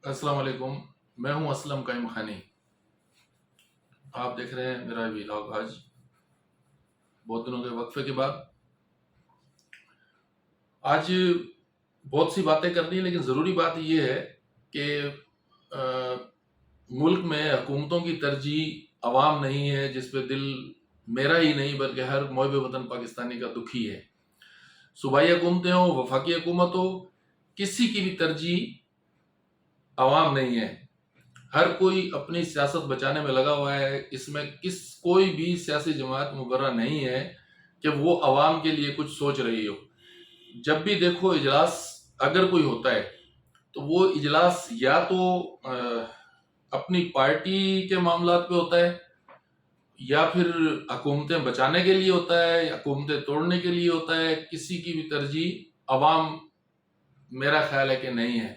السلام علیکم، میں ہوں اسلم قائم خانی۔ آپ دیکھ رہے ہیں میرا ویلاگ آج بہت دنوں کے وقفے کے بعد۔ آج بہت سی باتیں کرنی ہیں، لیکن ضروری بات یہ ہے کہ ملک میں حکومتوں کی ترجیح عوام نہیں ہے، جس پہ دل میرا ہی نہیں بلکہ ہر محب وطن پاکستانی کا دکھی ہے۔ صوبائی حکومتیں ہوں، وفاقی حکومت ہو، کسی کی بھی ترجیح عوام نہیں ہے۔ ہر کوئی اپنی سیاست بچانے میں لگا ہوا ہے۔ اس میں کوئی بھی سیاسی جماعت مبرہ نہیں ہے کہ وہ عوام کے لیے کچھ سوچ رہی ہو۔ جب بھی دیکھو اجلاس اگر کوئی ہوتا ہے تو وہ اجلاس یا تو اپنی پارٹی کے معاملات پہ ہوتا ہے، یا پھر حکومتیں بچانے کے لیے ہوتا ہے، حکومتیں توڑنے کے لیے ہوتا ہے۔ کسی کی بھی ترجیح عوام میرا خیال ہے کہ نہیں ہے۔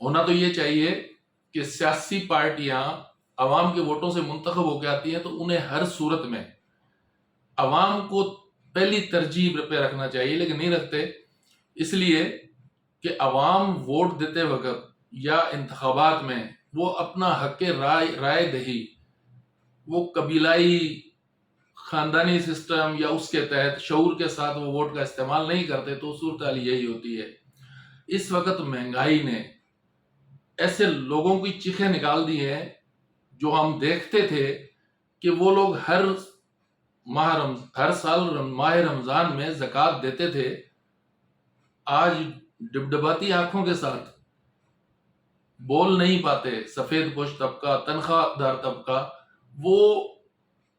ہونا تو یہ چاہیے کہ سیاسی پارٹیاں عوام کے ووٹوں سے منتخب ہو کے آتی ہیں تو انہیں ہر صورت میں عوام کو پہلی ترجیح پہ رکھنا چاہیے، لیکن نہیں رکھتے، اس لیے کہ عوام ووٹ دیتے وقت یا انتخابات میں وہ اپنا حق رائے دہی وہ قبیلائی خاندانی سسٹم یا اس کے تحت شعور کے ساتھ وہ ووٹ کا استعمال نہیں کرتے، تو صورتحال یہی ہوتی ہے۔ اس وقت مہنگائی نے ایسے لوگوں کی چیخیں نکال دی ہیں جو ہم دیکھتے تھے کہ وہ لوگ ہر سال ماہ رمضان میں زکوٰۃ دیتے تھے، آج ڈبڈباتی آنکھوں کے ساتھ بول نہیں پاتے۔ سفید پوش طبقہ، تنخواہ دار طبقہ، وہ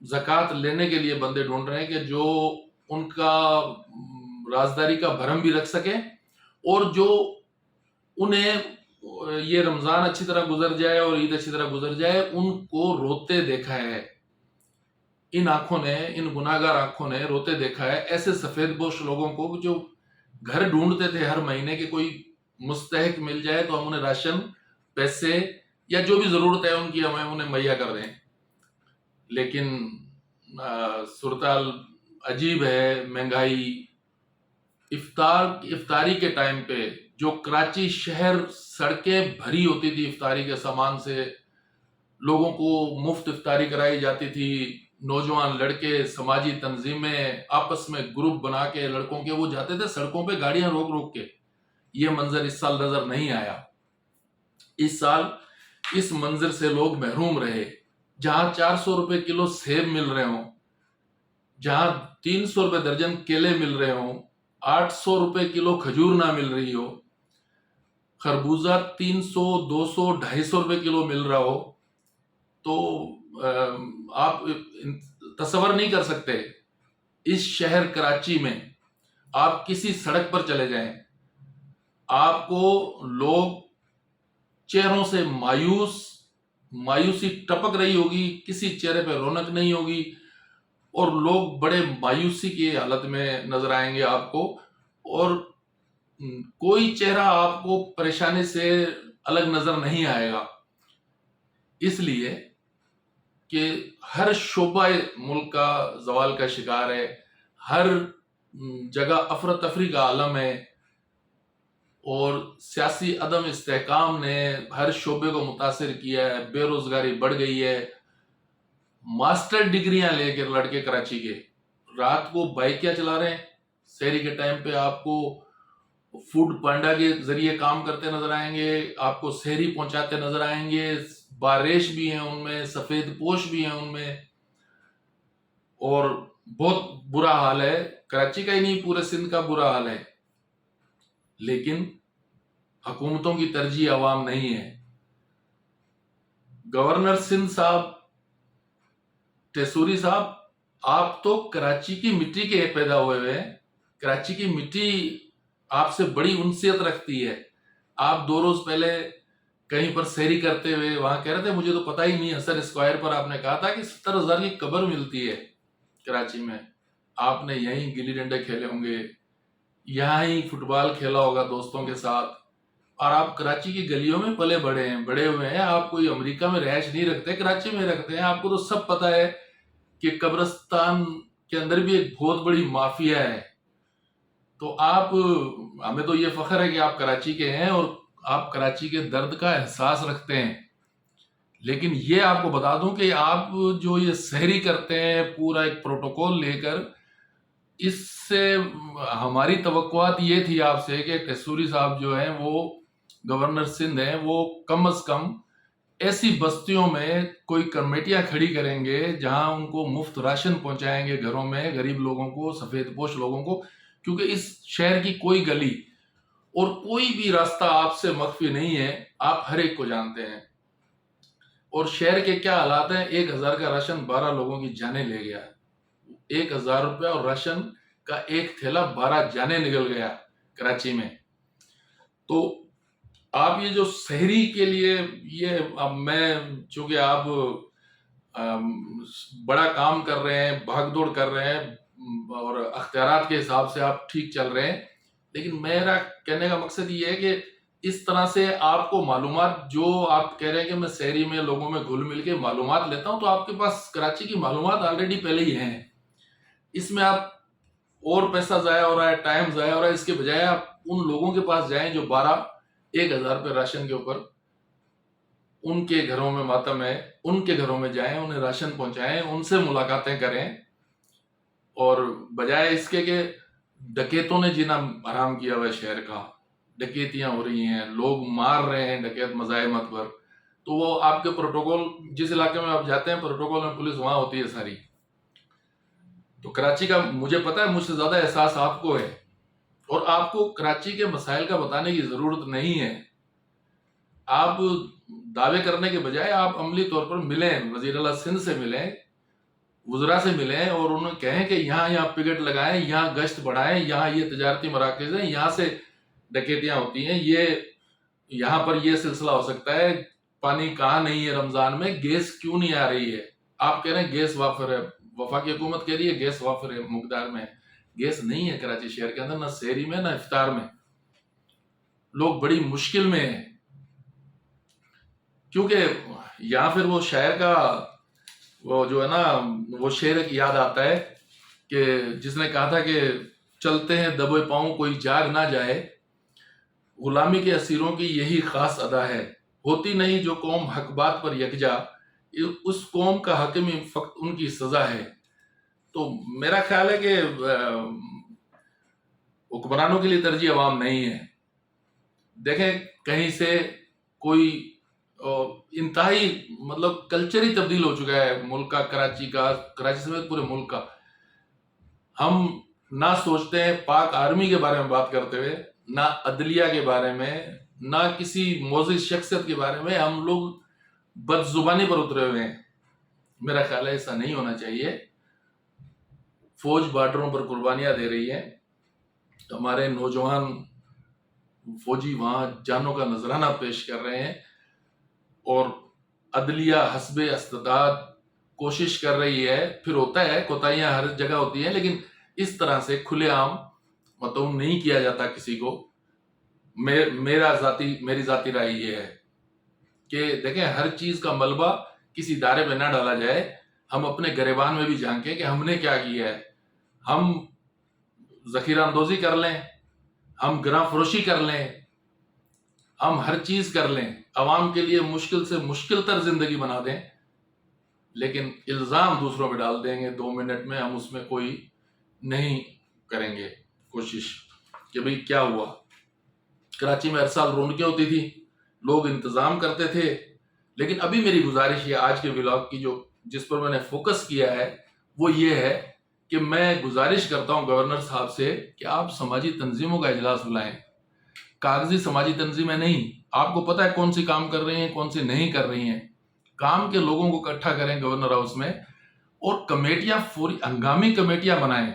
زکوٰۃ لینے کے لیے بندے ڈھونڈ رہے ہیں کہ جو ان کا رازداری کا بھرم بھی رکھ سکے، اور جو انہیں یہ رمضان اچھی طرح گزر جائے اور عید اچھی طرح گزر جائے، ان کو روتے دیکھا ہے۔ ان آنکھوں نے، ان گناہگار آنکھوں نے روتے دیکھا ہے ایسے سفید پوش لوگوں کو جو گھر ڈھونڈتے تھے ہر مہینے کے کوئی مستحق مل جائے تو ہم انہیں راشن، پیسے یا جو بھی ضرورت ہے ان کی ہمیں انہیں مہیا کر دیں۔ لیکن صورتحال عجیب ہے۔ مہنگائی، افطاری کے ٹائم پہ جو کراچی شہر سڑکیں بھری ہوتی تھی افطاری کے سامان سے، لوگوں کو مفت افطاری کرائی جاتی تھی، نوجوان لڑکے، سماجی تنظیمیں آپس میں گروپ بنا کے لڑکوں کے وہ جاتے تھے سڑکوں پہ گاڑیاں روک روک کے۔ یہ منظر اس سال نظر نہیں آیا۔ اس سال اس منظر سے لوگ محروم رہے۔ جہاں 400 روپے کلو سیب مل رہے ہوں، جہاں 300 روپے درجن کیلے مل رہے ہوں، 800 روپے کلو کھجور نہ مل رہی ہو، خربوزہ 300، 200، 250 روپے کلو مل رہا ہو، تو آپ تصور نہیں کر سکتے۔ اس شہر کراچی میں آپ کسی سڑک پر چلے جائیں، آپ کو لوگ چہروں سے مایوسی ٹپک رہی ہوگی، کسی چہرے پہ رونق نہیں ہوگی، اور لوگ بڑے مایوسی کی حالت میں نظر آئیں گے آپ کو، اور کوئی چہرہ آپ کو پریشانی سے الگ نظر نہیں آئے گا۔ اس لیے کہ ہر شعبہ ملک کا زوال کا شکار ہے، ہر جگہ افراتفری کا عالم ہے، اور سیاسی عدم استحکام نے ہر شعبے کو متاثر کیا ہے۔ بے روزگاری بڑھ گئی ہے۔ ماسٹر ڈگریاں لے کے لڑکے کراچی کے رات کو بائکیں چلا رہے ہیں، سحری کے ٹائم پہ آپ کو فوڈ پانڈا کے ذریعے کام کرتے نظر آئیں گے، آپ کو سحری پہنچاتے نظر آئیں گے۔ باریش بھی ہیں ان میں، سفید پوش بھی ہیں ان میں، اور بہت برا حال ہے۔ کراچی کا ہی نہیں، پورے سندھ کا برا حال ہے، لیکن حکومتوں کی ترجیح عوام نہیں ہے۔ گورنر سندھ صاحب، ٹیسوری صاحب، آپ تو کراچی کی مٹی کے پیدا ہوئے ہیں۔ کراچی کی مٹی آپ سے بڑی انسیت رکھتی ہے۔ آپ 2 روز پہلے کہیں پر سحری کرتے ہوئے وہاں کہہ رہے تھے، مجھے تو پتہ ہی نہیں، حسن اسکوائر پر آپ نے کہا تھا کہ 70,000 کی قبر ملتی ہے کراچی میں۔ آپ نے یہیں گلی ڈنڈے کھیلے ہوں گے، یہاں ہی فٹ بال کھیلا ہوگا دوستوں کے ساتھ، اور آپ کراچی کی گلیوں میں پلے بڑے ہوئے ہیں۔ آپ کوئی امریکہ میں رہائش نہیں رکھتے، کراچی میں رکھتے ہیں۔ آپ کو تو سب پتہ ہے کہ قبرستان کے اندر بھی ایک بہت بڑی مافیا ہے۔ تو ہمیں تو یہ فخر ہے کہ آپ کراچی کے ہیں، اور آپ کراچی کے درد کا احساس رکھتے ہیں، لیکن یہ آپ کو بتا دوں کہ آپ جو یہ سحری کرتے ہیں پورا ایک پروٹوکول لے کر، اس سے ہماری توقعات یہ تھی آپ سے کہ قصوری صاحب جو ہیں وہ گورنر سندھ ہیں، وہ کم از کم ایسی بستیوں میں کوئی کمیٹیاں کھڑی کریں گے جہاں ان کو مفت راشن پہنچائیں گے گھروں میں، غریب لوگوں کو، سفید پوش لوگوں کو، کیونکہ اس شہر کی کوئی گلی اور کوئی بھی راستہ آپ سے مخفی نہیں ہے، آپ ہر ایک کو جانتے ہیں۔ اور شہر کے کیا حالات ہیں، 1000 کا راشن 12 لوگوں کی جانیں لے گیا، 1000 روپے اور راشن کا ایک تھیلا 12 جانیں نکل گیا کراچی میں۔ تو آپ یہ جو سحری کے لیے اب میں چونکہ آپ بڑا کام کر رہے ہیں، بھاگ دوڑ کر رہے ہیں اور اختیارات کے حساب سے آپ ٹھیک چل رہے ہیں، لیکن میرا کہنے کا مقصد یہ ہے کہ اس طرح سے آپ کو معلومات، جو آپ کہہ رہے ہیں کہ میں سحری میں لوگوں میں گھل مل کے معلومات لیتا ہوں، تو آپ کے پاس کراچی کی معلومات آلریڈی پہلے ہی ہیں۔ اس میں آپ اور پیسہ ضائع ہو رہا ہے، ٹائم ضائع ہو رہا ہے، اس کے بجائے آپ ان لوگوں کے پاس جائیں جو 1000 روپے راشن کے اوپر، ان کے گھروں میں ماتم ہے، ان کے گھروں میں جائیں، انہیں راشن پہنچائیں، ان سے ملاقاتیں کریں، اور بجائے اس کے کہ ڈکیتوں نے جینا حرام کیا ہوا ہے شہر کا، ڈکیتیاں ہو رہی ہیں، لوگ مار رہے ہیں ڈکیت مزاحمت پر، تو وہ آپ کے پروٹوکول، جس علاقے میں آپ جاتے ہیں پروٹوکول میں پولیس وہاں ہوتی ہے ساری۔ تو کراچی کا مجھے پتا ہے، مجھ سے زیادہ احساس آپ کو ہے، اور آپ کو کراچی کے مسائل کا بتانے کی ضرورت نہیں ہے۔ آپ دعوے کرنے کے بجائے آپ عملی طور پر ملیں، وزیر اعلیٰ سندھ سے ملیں، وزراء سے ملیں، اور انہیں کہیں کہ یہاں پکٹ لگائیں، یہاں گشت بڑھائیں، یہاں یہ تجارتی مراکز ہیں، یہاں سے ڈکیتیاں ہوتی ہیں، یہاں پر یہ سلسلہ ہو سکتا ہے، پانی کہاں نہیں ہے رمضان میں، گیس کیوں نہیں آ رہی ہے؟ آپ کہہ رہے ہیں گیس وافر ہے، وفاقی حکومت کہہ رہی ہے گیس وافر ہے، مقدار میں گیس نہیں ہے کراچی شہر کے اندر، نہ سحری میں نہ افطار میں۔ لوگ بڑی مشکل میں ہیں، کیونکہ یہاں پھر وہ شاعر کا وہ جو ہے نا، وہ شعر ایک یاد آتا ہے کہ جس نے کہا تھا کہ چلتے ہیں دبے پاؤں کوئی جاگ نہ جائے، غلامی کے اسیروں کی یہی خاص ادا ہے، ہوتی نہیں جو قوم حق بات پر یکجا، اس قوم کا حاکم فقط ان کی سزا ہے۔ تو میرا خیال ہے کہ حکمرانوں کے لیے ترجیح عوام نہیں ہے۔ دیکھیں کہیں سے کوئی انتہائی مطلب کلچر ہی تبدیل ہو چکا ہے ملک کا، کراچی سمیت پورے ملک کا۔ ہم نہ سوچتے ہیں پاک آرمی کے بارے میں بات کرتے ہوئے، نہ عدلیہ کے بارے میں، نہ کسی معزز شخصیت کے بارے میں، ہم لوگ بد زبانی پر اترے ہوئے ہیں۔ میرا خیال ہے ایسا نہیں ہونا چاہیے۔ فوج بارڈروں پر قربانیاں دے رہی ہے، ہمارے نوجوان فوجی وہاں جانوں کا نذرانہ پیش کر رہے ہیں، اور عدلیہ حسب استطاعت کوشش کر رہی ہے۔ پھر ہوتا ہے کوتاہیاں ہر جگہ ہوتی ہیں، لیکن اس طرح سے کھلے عام مطلب نہیں کیا جاتا کسی کو۔ میری ذاتی رائے یہ ہے کہ دیکھیں ہر چیز کا ملبہ کسی دائرے میں نہ ڈالا جائے، ہم اپنے گریبان میں بھی جھانکیں کہ ہم نے کیا کیا ہے۔ ہم ذخیرہ اندوزی کر لیں، ہم گراں فروشی کر لیں، ہم ہر چیز کر لیں، عوام کے لیے مشکل سے مشکل تر زندگی بنا دیں، لیکن الزام دوسروں پہ ڈال دیں گے 2 منٹ میں، ہم اس میں کوئی نہیں کریں گے کوشش کہ بھئی کیا ہوا۔ کراچی میں ہر سال رونقیں ہوتی تھی، لوگ انتظام کرتے تھے، لیکن ابھی میری گزارش ہے آج کے ولاگ کی جس پر میں نے فوکس کیا ہے وہ یہ ہے کہ میں گزارش کرتا ہوں گورنر صاحب سے کہ آپ سماجی تنظیموں کا اجلاس بلائیں، کاغذی سماجی تنظیمیں نہیں۔ آپ کو پتہ ہے کون سی کام کر رہی ہیں، کون سی نہیں کر رہی ہیں، کام کے لوگوں کو اکٹھا کریں گورنر ہاؤس میں، اور کمیٹیاں ہنگامی کمیٹیاں بنائیں،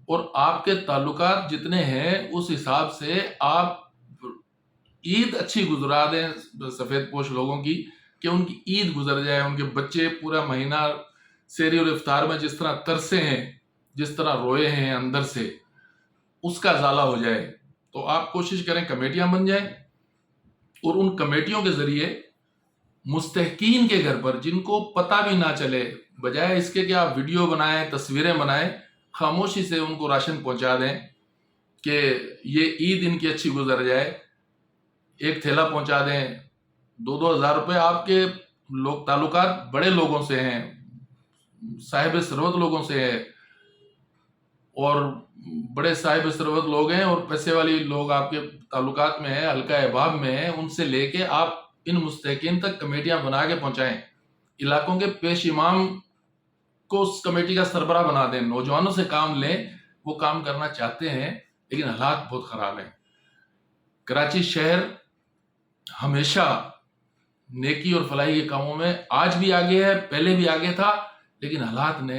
اور آپ کے تعلقات جتنے ہیں اس حساب سے آپ عید اچھی گزرا دیں سفید پوش لوگوں کی، کہ ان کی عید گزر جائے، ان کے بچے پورا مہینہ سحری اور افطار میں جس طرح ترسے ہیں، جس طرح روئے ہیں اندر سے، اس کا ازالہ ہو جائے۔ تو آپ کوشش کریں کمیٹیاں بن جائیں، اور ان کمیٹیوں کے ذریعے مستحقین کے گھر پر، جن کو پتہ بھی نہ چلے، بجائے اس کے کہ آپ ویڈیو بنائیں، تصویریں بنائیں، خاموشی سے ان کو راشن پہنچا دیں کہ یہ عید ان کی اچھی گزر جائے۔ ایک تھیلا پہنچا دیں، 2,000 روپے. آپ کے لوگ تعلقات بڑے لوگوں سے ہیں، صاحب ثروت لوگوں سے ہے، اور بڑے صاحب ثروت لوگ ہیں اور پیسے والی لوگ آپ کے تعلقات میں ہیں، حلقہ احباب میں ہیں. ان سے لے کے آپ ان مستحقین تک کمیٹیاں بنا کے پہنچائیں. علاقوں کے پیش امام کو اس کمیٹی کا سربراہ بنا دیں. نوجوانوں سے کام لیں، وہ کام کرنا چاہتے ہیں لیکن حالات بہت خراب ہیں. کراچی شہر ہمیشہ نیکی اور فلاحی کے کاموں میں آج بھی آگے ہے، پہلے بھی آگے تھا، لیکن حالات نے،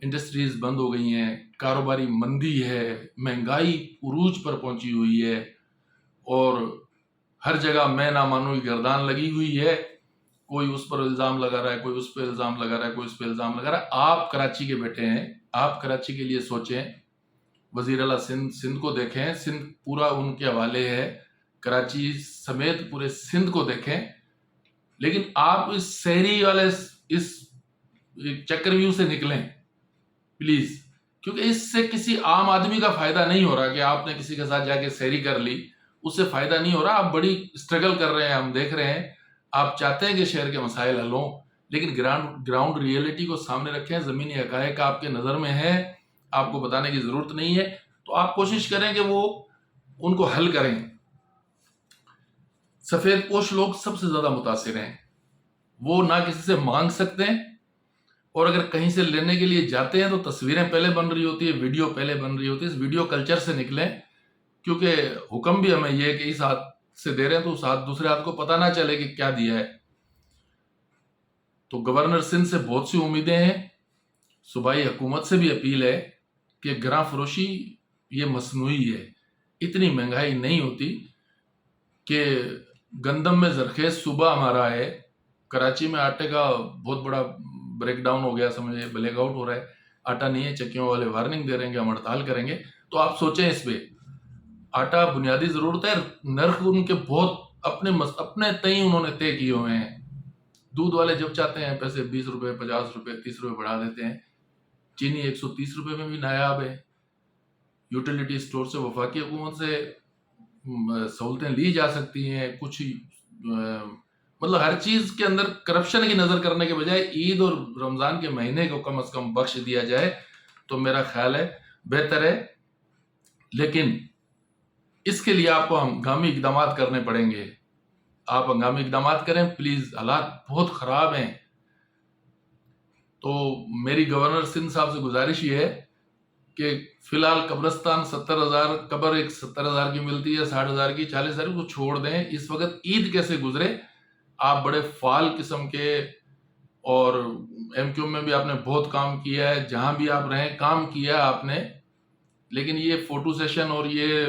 انڈسٹریز بند ہو گئی ہیں، کاروباری مندی ہے، مہنگائی عروج پر پہنچی ہوئی ہے، اور ہر جگہ میں نہ مانوں کی گردان لگی ہوئی ہے. کوئی اس پر الزام لگا رہا ہے، کوئی اس پہ الزام لگا رہا ہے، کوئی اس پہ الزام لگا رہا ہے. آپ کراچی کے بیٹے ہیں، آپ کراچی کے لیے سوچیں. وزیر اعلیٰ سندھ کو دیکھیں، سندھ پورا ان کے حوالے ہے، کراچی سمیت پورے سندھ کو دیکھیں. لیکن آپ اس شہری والے اس چکرویو سے نکلیں پلیز، کیونکہ اس سے کسی عام آدمی کا فائدہ نہیں ہو رہا کہ آپ نے کسی کے ساتھ جا کے سیری کر لی، اس سے فائدہ نہیں ہو رہا. آپ بڑی اسٹرگل کر رہے ہیں، ہم دیکھ رہے ہیں. آپ چاہتے ہیں کہ شہر کے مسائل حل ہوں، لیکن گراؤنڈ ریئلٹی کو سامنے رکھیں. زمینی حقائق آپ کے نظر میں ہے، آپ کو بتانے کی ضرورت نہیں ہے. تو آپ کوشش کریں کہ وہ ان کو حل کریں. سفید پوش لوگ سب سے زیادہ متاثر ہیں. وہ نہ کسی سے مانگ سکتے ہیں، اور اگر کہیں سے لینے کے لیے جاتے ہیں تو تصویریں پہلے بن رہی ہوتی ہے، ویڈیو پہلے بن رہی ہوتی ہے. اس ویڈیو کلچر سے نکلیں، کیونکہ حکم بھی ہمیں یہ ہے کہ اس ہاتھ سے دے رہے ہیں تو اس ہاتھ دوسرے ہاتھ کو پتہ نہ چلے کہ کیا دیا ہے. تو گورنر سندھ سے بہت سی امیدیں ہیں. صوبائی حکومت سے بھی اپیل ہے کہ گراں فروشی یہ مصنوعی ہے. اتنی مہنگائی نہیں ہوتی کہ گندم میں زرخیز صوبہ ہمارا ہے. کراچی میں آٹے کا بہت بڑا بریک ڈاؤن ہو گیا، سمجھے بلیک آؤٹ ہو رہا ہے. آٹا نہیں ہے، چکیوں والے وارننگ دے رہے ہیں کہ ہم ہڑتال کریں گے. تو آپ سوچیں اس پہ. آٹا بنیادی ضرورت ہے، نرخ ان کے بہت اپنے تئیں انہوں نے طے کیے ہوئے ہیں. دودھ والے جب چاہتے ہیں پیسے 20 روپے، 50 روپے، 30 روپے بڑھا دیتے ہیں. چینی 130 روپے میں بھی نایاب ہے. یوٹیلیٹی سٹور سے وفاقی حکومت سے سہولتیں لی جا سکتی ہیں. کچھ مطلب ہر چیز کے اندر کرپشن کی نظر کرنے کے بجائے عید اور رمضان کے مہینے کو کم از کم بخش دیا جائے تو میرا خیال ہے بہتر ہے. لیکن اس کے لیے آپ کو ہنگامی اقدامات کرنے پڑیں گے. آپ ہنگامی اقدامات کریں پلیز، حالات بہت خراب ہیں. تو میری گورنر سندھ صاحب سے گزارش یہ ہے کہ فی الحال قبرستان 70,000 قبر ایک 70,000 کی ملتی ہے، 60,000 کی، 40,000 کو چھوڑ دیں. اس وقت عید کیسے گزرے؟ آپ بڑے فعال قسم کے، اور ایم کیو میں بھی آپ نے بہت کام کیا ہے، جہاں بھی آپ رہیں کام کیا ہے آپ نے. لیکن یہ فوٹو سیشن اور یہ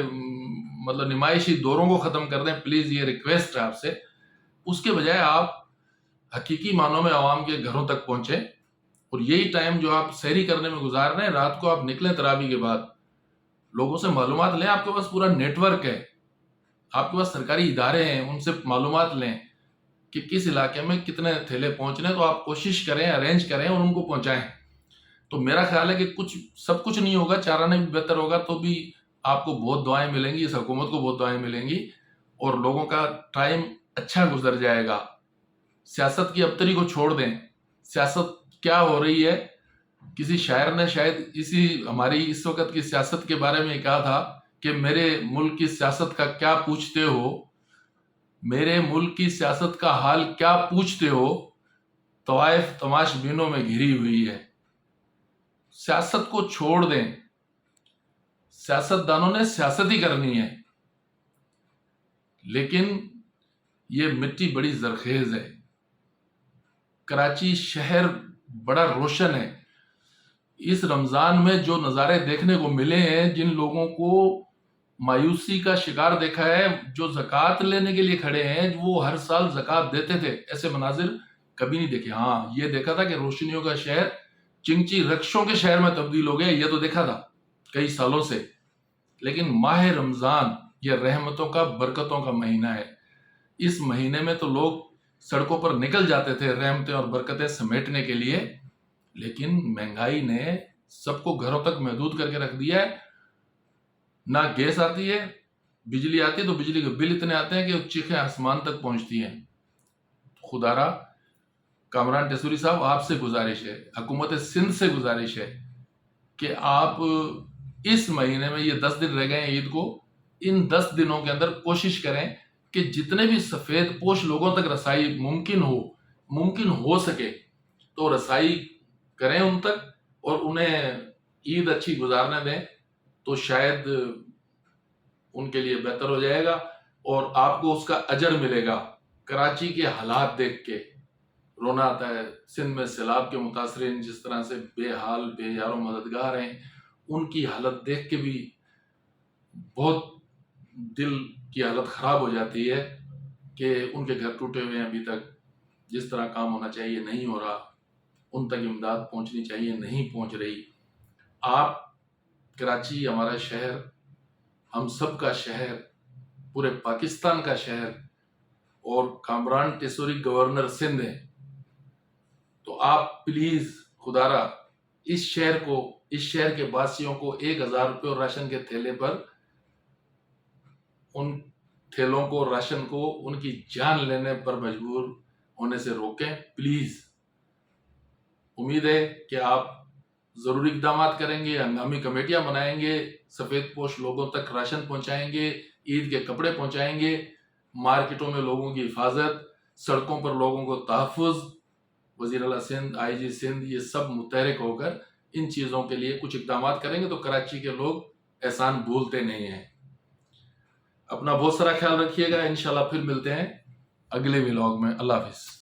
مطلب نمائشی دوروں کو ختم کر دیں پلیز، یہ ریکویسٹ ہے آپ سے. اس کے بجائے آپ حقیقی معنوں میں عوام کے گھروں تک پہنچیں، اور یہی ٹائم جو آپ سحری کرنے میں گزار رہے ہیں، رات کو آپ نکلیں تراویح کے بعد، لوگوں سے معلومات لیں. آپ کے پاس پورا نیٹ ورک ہے، آپ کے پاس سرکاری ادارے ہیں، ان سے معلومات لیں کہ کس علاقے میں کتنے تھیلے پہنچنے. تو آپ کوشش کریں، ارینج کریں اور ان کو پہنچائیں. تو میرا خیال ہے کہ سب کچھ نہیں ہوگا، چارانہ بھی بہتر ہوگا، تو بھی آپ کو بہت دعائیں ملیں گی، اس حکومت کو بہت دعائیں ملیں گی، اور لوگوں کا ٹائم اچھا گزر جائے گا. سیاست کی ابتری کو چھوڑ دیں. سیاست کیا ہو رہی ہے؟ کسی شاعر نے شاید ہماری اس وقت کی سیاست کے بارے میں کہا تھا کہ میرے ملک کی سیاست کا کیا پوچھتے ہو، میرے ملک کی سیاست کا حال کیا پوچھتے ہو، طوائف تماش بینوں میں گھری ہوئی ہے. سیاست کو چھوڑ دیں. سیاست دانوں نے سیاست ہی کرنی ہے، لیکن یہ مٹی بڑی زرخیز ہے. کراچی شہر بڑا روشن ہے. اس رمضان میں جو نظارے دیکھنے کو ملے ہیں، جن لوگوں کو مایوسی کا شکار دیکھا ہے، جو زکوٰۃ لینے کے لیے کھڑے ہیں، وہ ہر سال زکوٰۃ دیتے تھے، ایسے مناظر کبھی نہیں دیکھے. ہاں یہ دیکھا تھا کہ روشنیوں کا شہر چنگچی رکشوں کے شہر میں تبدیل ہو گیا، یہ تو دیکھا تھا کئی سالوں سے. لیکن ماہ رمضان یہ رحمتوں کا، برکتوں کا مہینہ ہے. اس مہینے میں تو لوگ سڑکوں پر نکل جاتے تھے رحمتیں اور برکتیں سمیٹنے کے لیے، لیکن مہنگائی نے سب کو گھروں تک محدود کر کے رکھ دیا ہے. نہ گیس آتی ہے، بجلی آتی ہے تو بجلی کے بل اتنے آتے ہیں کہ چیخیں آسمان تک پہنچتی ہیں. خدا را کامران ٹیسوری صاحب آپ سے گزارش ہے، حکومت سندھ سے گزارش ہے کہ آپ اس مہینے میں، یہ 10 دن رہ گئے ہیں عید کو، ان 10 دنوں کے اندر کوشش کریں کہ جتنے بھی سفید پوش لوگوں تک رسائی ممکن ہو سکے تو رسائی کریں ان تک، اور انہیں عید اچھی گزارنے دیں، تو شاید ان کے لیے بہتر ہو جائے گا اور آپ کو اس کا اجر ملے گا. کراچی کے حالات دیکھ کے رونا آتا ہے. سندھ میں سیلاب کے متاثرین جس طرح سے بے حال بے یار و مددگار ہیں، ان کی حالت دیکھ کے بھی بہت دل کی حالت خراب ہو جاتی ہے کہ ان کے گھر ٹوٹے ہوئے ہیں، ابھی تک جس طرح کام ہونا چاہیے نہیں ہو رہا، ان تک امداد پہنچنی چاہیے نہیں پہنچ رہی. آپ کراچی ہمارا شہر، ہم سب کا شہر، پورے پاکستان کا شہر، اور کامران ٹیسوری گورنر سندھ ہیں، تو آپ پلیز خدا را اس شہر کے باسیوں کو 1000 روپے اور راشن کے تھیلے پر، ان تھیلوں کو، راشن کو ان کی جان لینے پر مجبور ہونے سے روکیں پلیز. امید ہے کہ آپ ضروری اقدامات کریں گے، ہنگامی کمیٹیاں بنائیں گے، سفید پوش لوگوں تک راشن پہنچائیں گے، عید کے کپڑے پہنچائیں گے، مارکیٹوں میں لوگوں کی حفاظت، سڑکوں پر لوگوں کو تحفظ. وزیر اعلیٰ سندھ، آئی جی سندھ، یہ سب متحرک ہو کر ان چیزوں کے لیے کچھ اقدامات کریں گے تو کراچی کے لوگ احسان بھولتے نہیں ہیں. اپنا بہت سارا خیال رکھیے گا. انشاءاللہ پھر ملتے ہیں اگلے ولاگ میں. اللہ حافظ.